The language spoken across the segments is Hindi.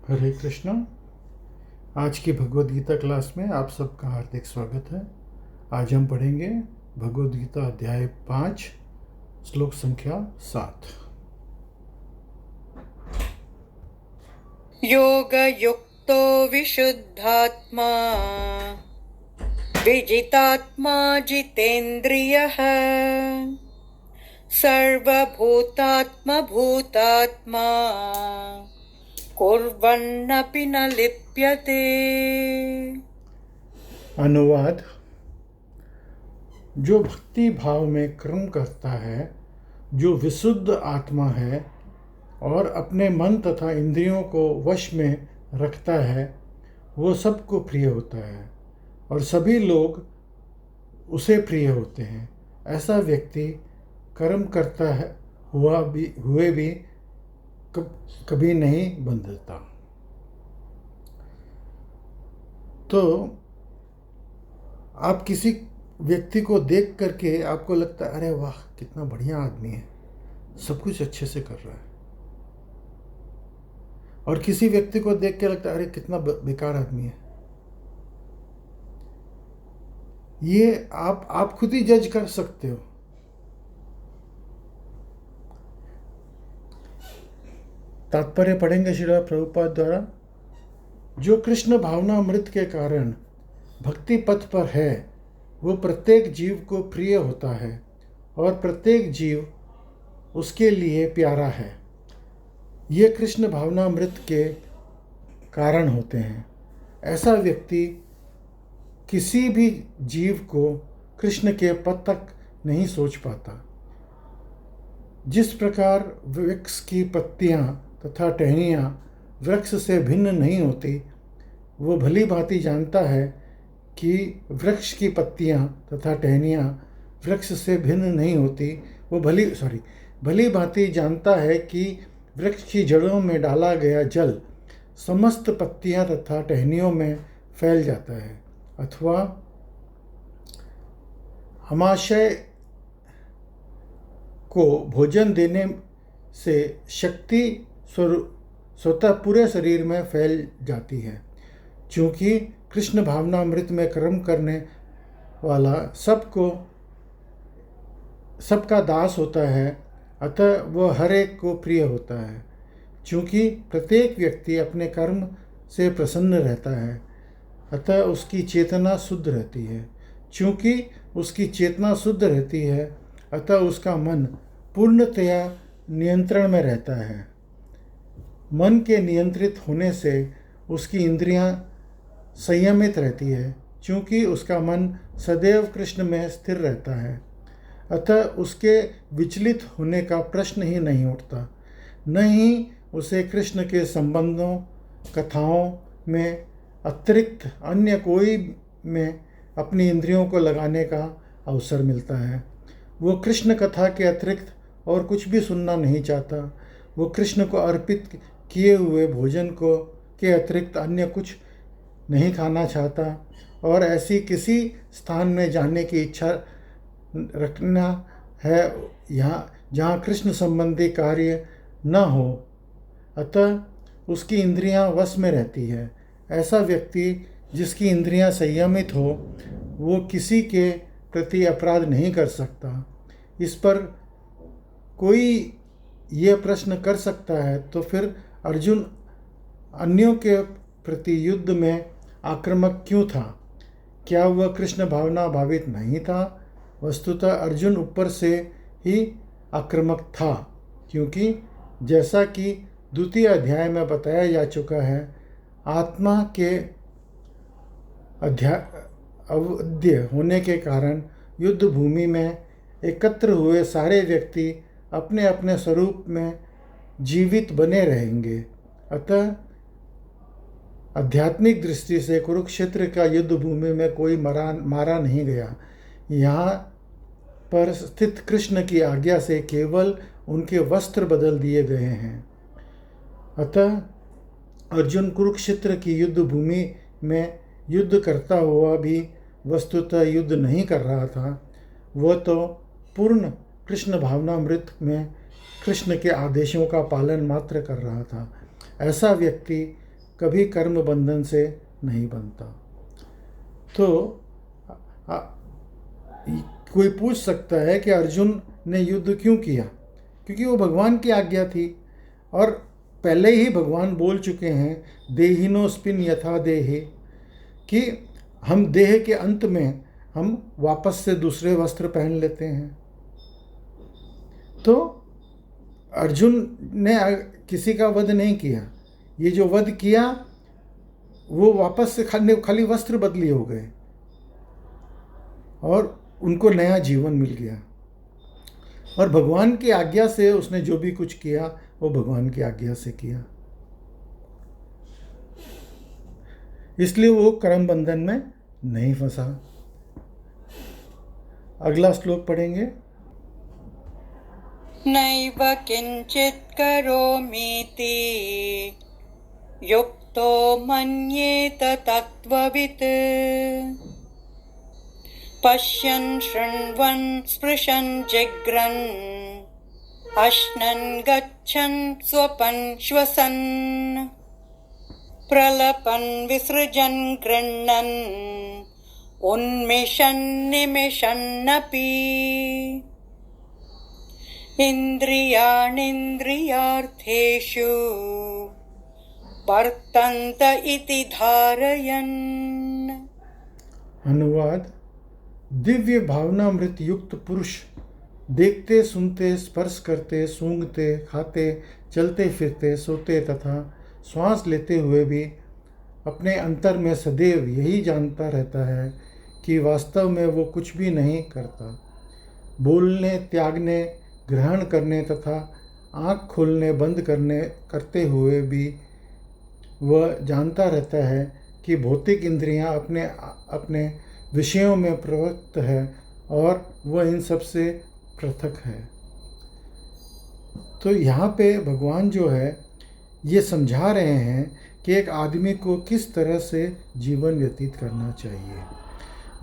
हरे कृष्णा। आज की भगवद गीता क्लास में आप सबका हार्दिक स्वागत है। आज हम पढ़ेंगे भगवद गीता अध्याय 5 श्लोक संख्या 7। योगयुक्तो विशुद्धात्मा विजितात्मा जितेन्द्रियः सर्वभूतात्मा भूतात्मा कुर्वन्नपि न लिप्यते। अनुवाद: जो भक्ति भाव में कर्म करता है, जो विशुद्ध आत्मा है और अपने मन तथा इंद्रियों को वश में रखता है, वो सबको प्रिय होता है और सभी लोग उसे प्रिय होते हैं। ऐसा व्यक्ति कर्म करता है हुए भी कभी नहीं बंधता। तो आप किसी व्यक्ति को देख करके आपको लगता है, अरे वाह कितना बढ़िया आदमी है, सब कुछ अच्छे से कर रहा है। और किसी व्यक्ति को देख के लगता है, अरे कितना बेकार आदमी है। ये आप खुद ही जज कर सकते हो। तात्पर्य पढ़ेंगे श्रील प्रभुपाद द्वारा। जो कृष्ण भावना अमृत के कारण भक्ति पथ पर है, वो प्रत्येक जीव को प्रिय होता है और प्रत्येक जीव उसके लिए प्यारा है। ये कृष्ण भावना अमृत के कारण होते हैं। ऐसा व्यक्ति किसी भी जीव को कृष्ण के पद तक नहीं सोच पाता। जिस प्रकार वृक्ष की पत्तियां तथा टहनियां वृक्ष से भिन्न नहीं होती, वो भली भांति जानता है कि वृक्ष की पत्तियां तथा टहनियां वृक्ष से भिन्न नहीं होती। वो भली भांति जानता है कि वृक्ष की जड़ों में डाला गया जल समस्त पत्तियां तथा टहनियों में फैल जाता है, अथवा आमाशय को भोजन देने से शक्ति स्वतः पूरे शरीर में फैल जाती है। क्योंकि कृष्ण भावनामृत में कर्म करने वाला सबका दास होता है, अतः वह हर एक को प्रिय होता है। क्योंकि प्रत्येक व्यक्ति अपने कर्म से प्रसन्न रहता है, अतः उसकी चेतना शुद्ध रहती है। क्योंकि उसकी चेतना शुद्ध रहती है, अतः उसका मन पूर्णतया नियंत्रण में रहता है। मन के नियंत्रित होने से उसकी इंद्रियां संयमित रहती है, क्योंकि उसका मन सदैव कृष्ण में स्थिर रहता है। अतः उसके विचलित होने का प्रश्न ही नहीं उठता। न ही उसे कृष्ण के संबंधों कथाओं में अतिरिक्त अन्य कोई में अपनी इंद्रियों को लगाने का अवसर मिलता है। वो कृष्ण कथा के अतिरिक्त और कुछ भी सुनना नहीं चाहता। वो कृष्ण को अर्पित किए हुए भोजन को के अतिरिक्त अन्य कुछ नहीं खाना चाहता और ऐसी किसी स्थान में जाने की इच्छा रखना है जहाँ कृष्ण संबंधी कार्य न हो। अतः उसकी इंद्रियां वश में रहती है। ऐसा व्यक्ति जिसकी इंद्रियां संयमित हो, वो किसी के प्रति अपराध नहीं कर सकता। इस पर कोई ये प्रश्न कर सकता है, तो फिर अर्जुन अन्यों के प्रति युद्ध में आक्रामक क्यों था? क्या वह कृष्ण भावना भावित नहीं था? वस्तुतः अर्जुन ऊपर से ही आक्रामक था, क्योंकि जैसा कि द्वितीय अध्याय में बताया जा चुका है, आत्मा के अवध्य होने के कारण युद्ध भूमि में एकत्र हुए सारे व्यक्ति अपने अपने स्वरूप में जीवित बने रहेंगे। अतः आध्यात्मिक दृष्टि से कुरुक्षेत्र का युद्ध भूमि में कोई मारा नहीं गया। यहाँ पर स्थित कृष्ण की आज्ञा से केवल उनके वस्त्र बदल दिए गए हैं। अतः अर्जुन कुरुक्षेत्र की युद्ध भूमि में युद्ध करता हुआ भी वस्तुतः युद्ध नहीं कर रहा था। वह तो पूर्ण कृष्ण भावनामृत में कृष्ण के आदेशों का पालन मात्र कर रहा था। ऐसा व्यक्ति कभी कर्म बंधन से नहीं बनता। तो कोई पूछ सकता है कि अर्जुन ने युद्ध क्यों किया? क्योंकि वो भगवान की आज्ञा थी, और पहले ही भगवान बोल चुके हैं, देहिनोऽस्मिन् यथा देहे, कि हम देह के अंत में हम वापस से दूसरे वस्त्र पहन लेते हैं। तो अर्जुन ने किसी का वध नहीं किया। ये जो वध किया वो वापस से खाली वस्त्र बदली हो गए और उनको नया जीवन मिल गया। और भगवान की आज्ञा से उसने जो भी कुछ किया वो भगवान की आज्ञा से किया, इसलिए वो कर्म बंधन में नहीं फंसा। अगला श्लोक पढ़ेंगे। नैव किंचित् करोमीति युक्तो मन्येत तत्त्ववित् पश्यन् शृण्वन् स्पृशन् जिघ्रन् अश्नन् गच्छन् स्वपन् श्वसन् प्रलपन् विसृजन् गृह्णन् उन्मिषन् निमिषन्नपि इन्द्रियाणीन्द्रियार्थेषु वर्तन्त इति धारयन्। अनुवाद। दिव्य भावनामृत युक्त पुरुष देखते, सुनते, स्पर्श करते, सूंघते, खाते, चलते फिरते, सोते तथा श्वास लेते हुए भी अपने अंतर में सदैव यही जानता रहता है कि वास्तव में वो कुछ भी नहीं करता। बोलने, त्यागने, ग्रहण करने तथा आँख खोलने बंद करते हुए भी वह जानता रहता है कि भौतिक इंद्रियां अपने विषयों में प्रवृत्त है और वह इन सब से पृथक है। तो यहाँ पे भगवान जो है ये समझा रहे हैं कि एक आदमी को किस तरह से जीवन व्यतीत करना चाहिए।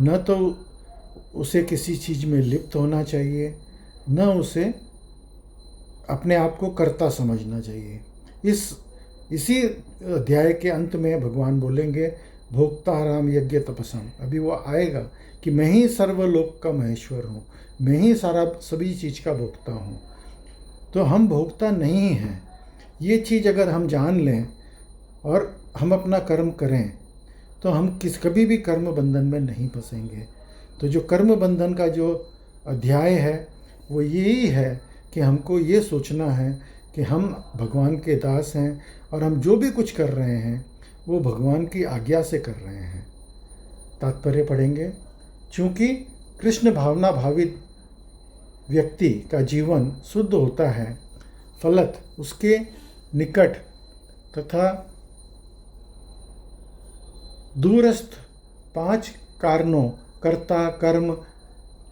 न तो उसे किसी चीज़ में लिप्त होना चाहिए, न उसे अपने आप को कर्ता समझना चाहिए। इसी अध्याय के अंत में भगवान बोलेंगे, भोक्ताराम यज्ञ तपसम। अभी वो आएगा कि मैं ही सर्वलोक का महेश्वर हूँ, मैं ही सभी चीज़ का भोक्ता हूँ। तो हम भोक्ता नहीं हैं। ये चीज़ अगर हम जान लें और हम अपना कर्म करें तो हम कभी भी कर्म बंधन में नहीं फंसेंगे। तो जो कर्म बंधन का जो अध्याय है वो यही है कि हमको ये सोचना है कि हम भगवान के दास हैं और हम जो भी कुछ कर रहे हैं वो भगवान की आज्ञा से कर रहे हैं। तात्पर्य पढ़ेंगे। चूँकि कृष्ण भावना भावित व्यक्ति का जीवन शुद्ध होता है, फलत उसके निकट तथा दूरस्थ 5 कारणों कर्ता, कर्म,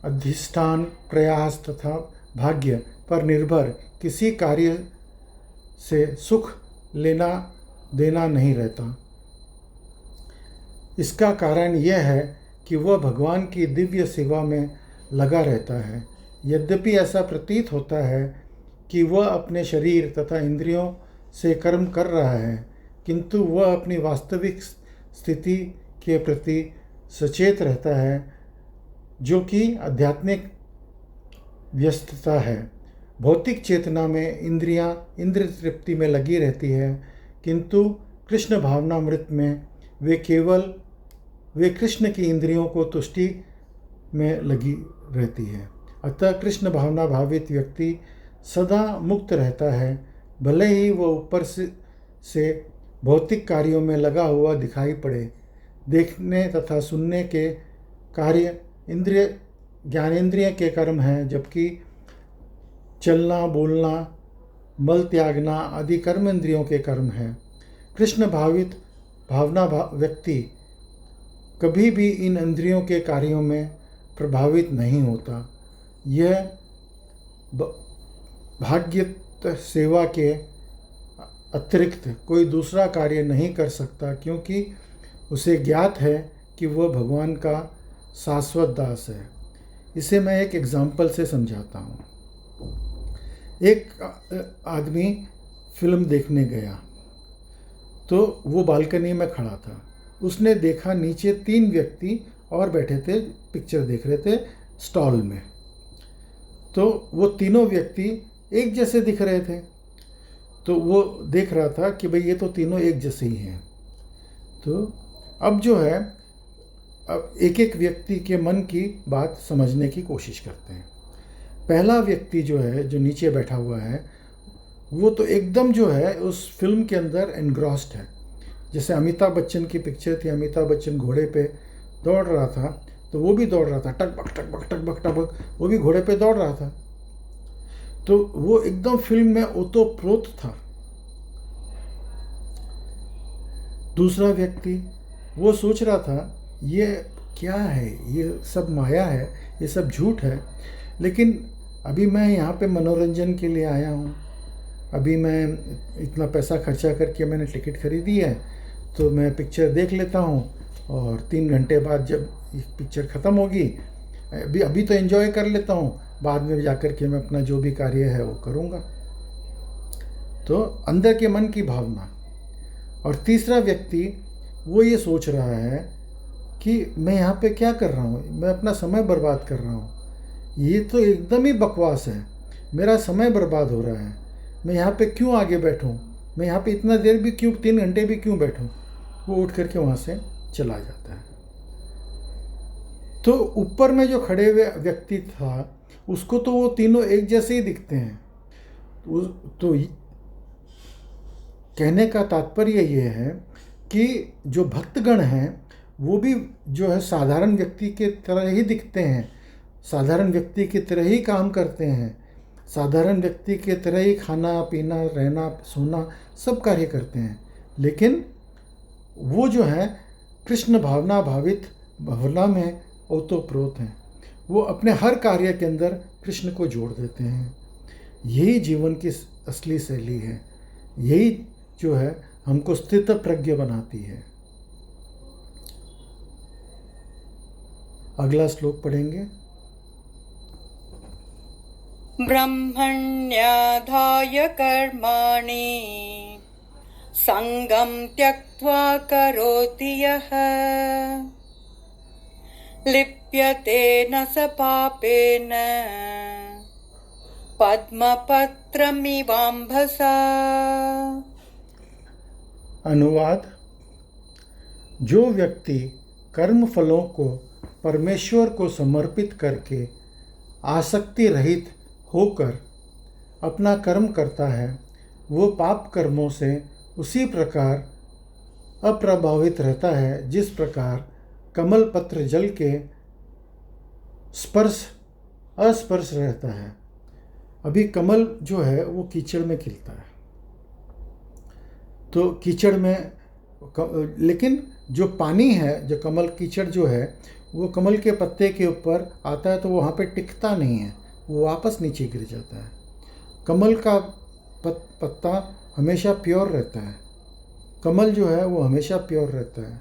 अधिष्ठान, प्रयास तथा भाग्य पर निर्भर किसी कार्य से सुख लेना देना नहीं रहता। इसका कारण यह है कि वह भगवान की दिव्य सेवा में लगा रहता है। यद्यपि ऐसा प्रतीत होता है कि वह अपने शरीर तथा इंद्रियों से कर्म कर रहा है, किंतु वह अपनी वास्तविक स्थिति के प्रति सचेत रहता है, जो कि आध्यात्मिक व्यस्तता है। भौतिक चेतना में इंद्रियां इंद्र तृप्ति में लगी रहती है, किंतु कृष्ण भावनामृत में वे कृष्ण की इंद्रियों को तुष्टि में लगी रहती है। अतः कृष्ण भावना भावित व्यक्ति सदा मुक्त रहता है, भले ही वह ऊपर से भौतिक कार्यों में लगा हुआ दिखाई पड़े। देखने तथा सुनने के कार्य ज्ञानेंद्रिय के कर्म हैं, जबकि चलना, बोलना, मल त्यागना आदि कर्म इंद्रियों के कर्म हैं। कृष्ण भावित व्यक्ति कभी भी इन इंद्रियों के कार्यों में प्रभावित नहीं होता। यह भाग्यत सेवा के अतिरिक्त कोई दूसरा कार्य नहीं कर सकता, क्योंकि उसे ज्ञात है कि वह भगवान का शाश्वत दास है। इसे मैं एक एग्जाम्पल से समझाता हूँ। एक आदमी फिल्म देखने गया, तो वो बालकनी में खड़ा था। उसने देखा नीचे 3 व्यक्ति और बैठे थे, पिक्चर देख रहे थे स्टॉल में। तो वो तीनों व्यक्ति एक जैसे दिख रहे थे, तो वो देख रहा था कि भाई ये तो तीनों एक जैसे ही हैं। तो अब जो है, अब एक एक व्यक्ति के मन की बात समझने की कोशिश करते हैं। पहला व्यक्ति जो है, जो नीचे बैठा हुआ है, वो तो एकदम जो है उस फिल्म के अंदर एनग्रॉस्ड है। जैसे अमिताभ बच्चन की पिक्चर थी, अमिताभ बच्चन घोड़े पे दौड़ रहा था, तो वो भी दौड़ रहा था, टकबक टकबक टकबक टकबक, वो भी घोड़े पे दौड़ रहा था। तो वो एकदम फिल्म में ओतप्रोत था। दूसरा व्यक्ति वो सोच रहा था ये क्या है, ये सब माया है, ये सब झूठ है, लेकिन अभी मैं यहाँ पे मनोरंजन के लिए आया हूँ, अभी मैं इतना पैसा खर्चा करके मैंने टिकट खरीदी है, तो मैं पिक्चर देख लेता हूँ और 3 घंटे बाद जब पिक्चर ख़त्म होगी, अभी तो एंजॉय कर लेता हूँ, बाद में जाकर के मैं अपना जो भी कार्य है वो करूँगा। तो अंदर के मन की भावना। और तीसरा व्यक्ति वो ये सोच रहा है कि मैं यहाँ पे क्या कर रहा हूँ, मैं अपना समय बर्बाद कर रहा हूँ, ये तो एकदम ही बकवास है, मेरा समय बर्बाद हो रहा है, मैं यहाँ पे क्यों आगे बैठूँ, मैं यहाँ पे इतना देर भी क्यों, 3 घंटे भी क्यों बैठूँ। वो उठ करके वहाँ से चला जाता है। तो ऊपर में जो खड़े हुए व्यक्ति था, उसको तो वो तीनों एक जैसे ही दिखते हैं। तो कहने का तात्पर्य ये है कि जो भक्तगण हैं वो भी जो है साधारण व्यक्ति के तरह ही दिखते हैं, साधारण व्यक्ति की तरह ही काम करते हैं, साधारण व्यक्ति के तरह ही खाना पीना रहना सोना सब कार्य करते हैं, लेकिन वो जो है कृष्ण भावना भावित भावना में ओतप्रोत हैं। वो अपने हर कार्य के अंदर कृष्ण को जोड़ देते हैं। यही जीवन की असली शैली है, यही जो है हमको स्थित प्रज्ञ बनाती है। अगला श्लोक पढ़ेंगे। ब्रह्मण्याधाय कर्माणि संगं त्यक्त्वा करोति यः लिप्यते न स पापेन पद्मपत्रमिवाम्भसा। अनुवाद। जो व्यक्ति कर्म फलों को परमेश्वर को समर्पित करके आसक्ति रहित होकर अपना कर्म करता है, वो पाप कर्मों से उसी प्रकार अप्रभावित रहता है जिस प्रकार कमल पत्र जल के अस्पर्श रहता है। अभी कमल जो है वो कीचड़ में खिलता है, तो कीचड़ में लेकिन जो पानी है, जो कमल कीचड़ जो है वो कमल के पत्ते के ऊपर आता है तो वहाँ पे टिकता नहीं है, वो वापस नीचे गिर जाता है। कमल का पत्ता हमेशा प्योर रहता है, कमल जो है वो हमेशा प्योर रहता है।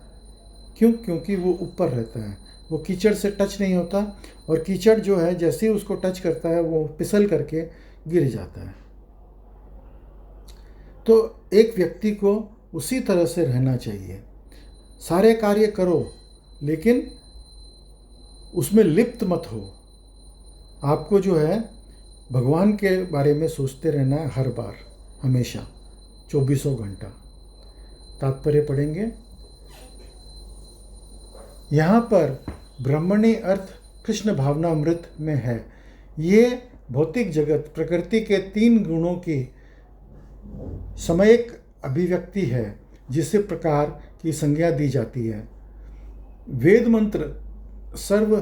क्यों? क्योंकि वो ऊपर रहता है, वो कीचड़ से टच नहीं होता, और कीचड़ जो है जैसे ही उसको टच करता है वो फिसल करके गिर जाता है। तो एक व्यक्ति को उसी तरह से रहना चाहिए। सारे कार्य करो लेकिन उसमें लिप्त मत हो। आपको जो है भगवान के बारे में सोचते रहना है हर बार, हमेशा 24 घंटा। तात्पर्य पढ़ेंगे। यहाँ पर ब्रह्मणी अर्थ कृष्ण भावनामृत में है। ये भौतिक जगत प्रकृति के 3 गुणों की समयिक अभिव्यक्ति है, जिस प्रकार की संज्ञा दी जाती है। वेद मंत्र सर्व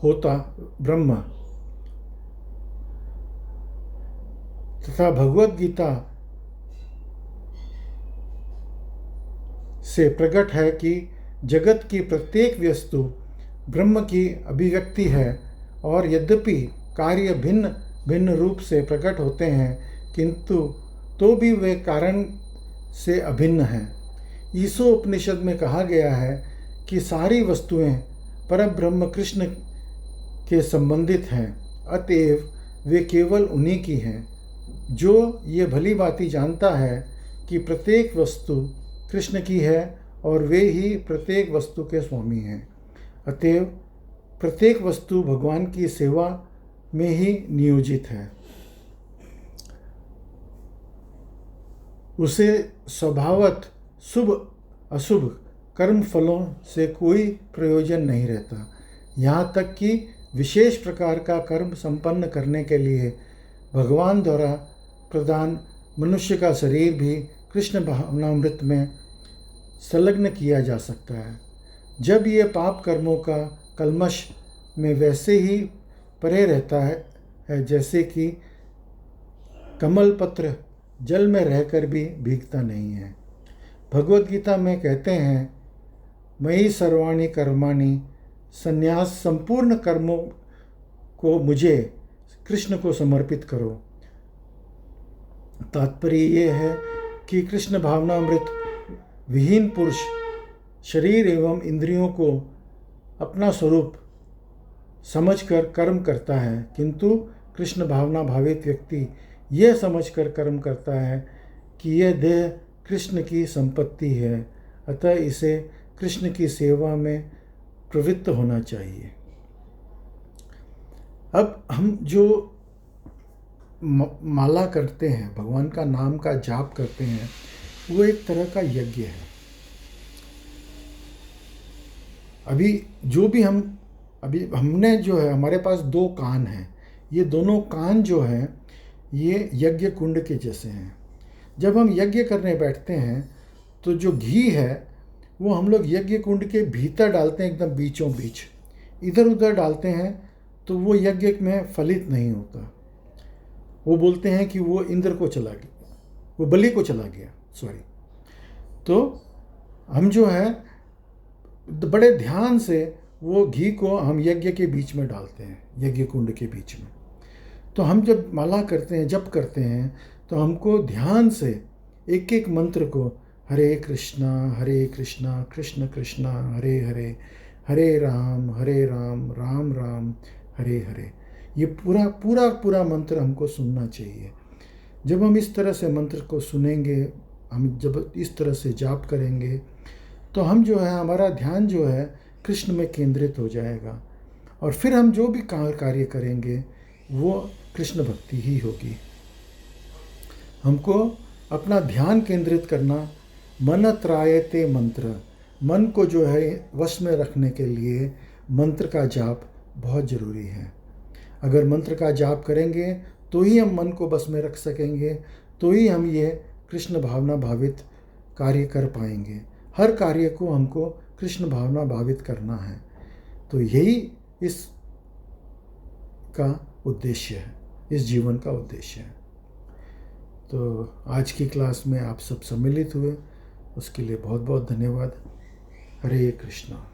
होता ब्रह्म तथा भगवत गीता से प्रकट है कि जगत की प्रत्येक वस्तु ब्रह्म की अभिव्यक्ति है, और यद्यपि कार्य भिन्न भिन्न रूप से प्रकट होते हैं किंतु तो भी वे कारण से अभिन्न हैं। ईसो उपनिषद में कहा गया है कि सारी वस्तुएं परब्रह्म कृष्ण के संबंधित हैं, अतएव वे केवल उन्हीं की हैं। जो ये भली भांति जानता है कि प्रत्येक वस्तु कृष्ण की है और वे ही प्रत्येक वस्तु के स्वामी हैं। अतएव प्रत्येक वस्तु भगवान की सेवा में ही नियोजित है। उसे स्वभावत शुभ अशुभ कर्म फलों से कोई प्रयोजन नहीं रहता। यहाँ तक कि विशेष प्रकार का कर्म संपन्न करने के लिए भगवान द्वारा प्रदान मनुष्य का शरीर भी कृष्ण भावनामृत में संलग्न किया जा सकता है। जब ये पाप कर्मों का कल्मश में वैसे ही परे रहता है जैसे कि कमल पत्र जल में रहकर भी भीगता नहीं है। भगवद गीता में कहते हैं, मयि सर्वाणि कर्माणि, संन्यास संपूर्ण कर्मों को मुझे कृष्ण को समर्पित करो। तात्पर्य ये है कि कृष्ण भावनामृत विहीन पुरुष शरीर एवं इंद्रियों को अपना स्वरूप समझकर कर्म करता है, किंतु कृष्ण भावना भावित व्यक्ति यह समझकर कर्म करता है कि यह देह कृष्ण की संपत्ति है, अतः इसे कृष्ण की सेवा में प्रवृत्त होना चाहिए। अब हम जो माला करते हैं, भगवान का नाम का जाप करते हैं, वो एक तरह का यज्ञ है। अभी हमने जो है, हमारे पास 2 कान हैं। ये दोनों कान जो हैं ये यज्ञ कुंड के जैसे हैं। जब हम यज्ञ करने बैठते हैं तो जो घी है वो हम लोग यज्ञ कुंड के भीतर डालते हैं, एकदम बीचों बीच। इधर उधर डालते हैं तो वो यज्ञ में फलित नहीं होता। वो बोलते हैं कि वो इंद्र को चला गया, वो बलि को चला गया, सॉरी। तो हम जो है बड़े ध्यान से वो घी को हम यज्ञ के बीच में डालते हैं, यज्ञ कुंड के बीच में। तो हम जब माला करते हैं, जप करते हैं, तो हमको ध्यान से एक एक मंत्र को हरे कृष्णा कृष्ण कृष्णा हरे हरे, हरे राम राम राम हरे हरे, ये पूरा मंत्र हमको सुनना चाहिए। जब हम इस तरह से मंत्र को सुनेंगे, हम जब इस तरह से जाप करेंगे, तो हम जो है, हमारा ध्यान जो है कृष्ण में केंद्रित हो जाएगा और फिर हम जो भी कार्य करेंगे वो कृष्ण भक्ति ही होगी। हमको अपना ध्यान केंद्रित करना, मन त्रायते मंत्र, मन को जो है वश में रखने के लिए मंत्र का जाप बहुत ज़रूरी है। अगर मंत्र का जाप करेंगे तो ही हम मन को बस में रख सकेंगे, तो ही हम ये कृष्ण भावना भावित कार्य कर पाएंगे। हर कार्य को हमको कृष्ण भावना भावित करना है, तो यही इस का उद्देश्य है, इस जीवन का उद्देश्य है। तो आज की क्लास में आप सब सम्मिलित हुए, उसके लिए बहुत बहुत धन्यवाद। हरे कृष्णा।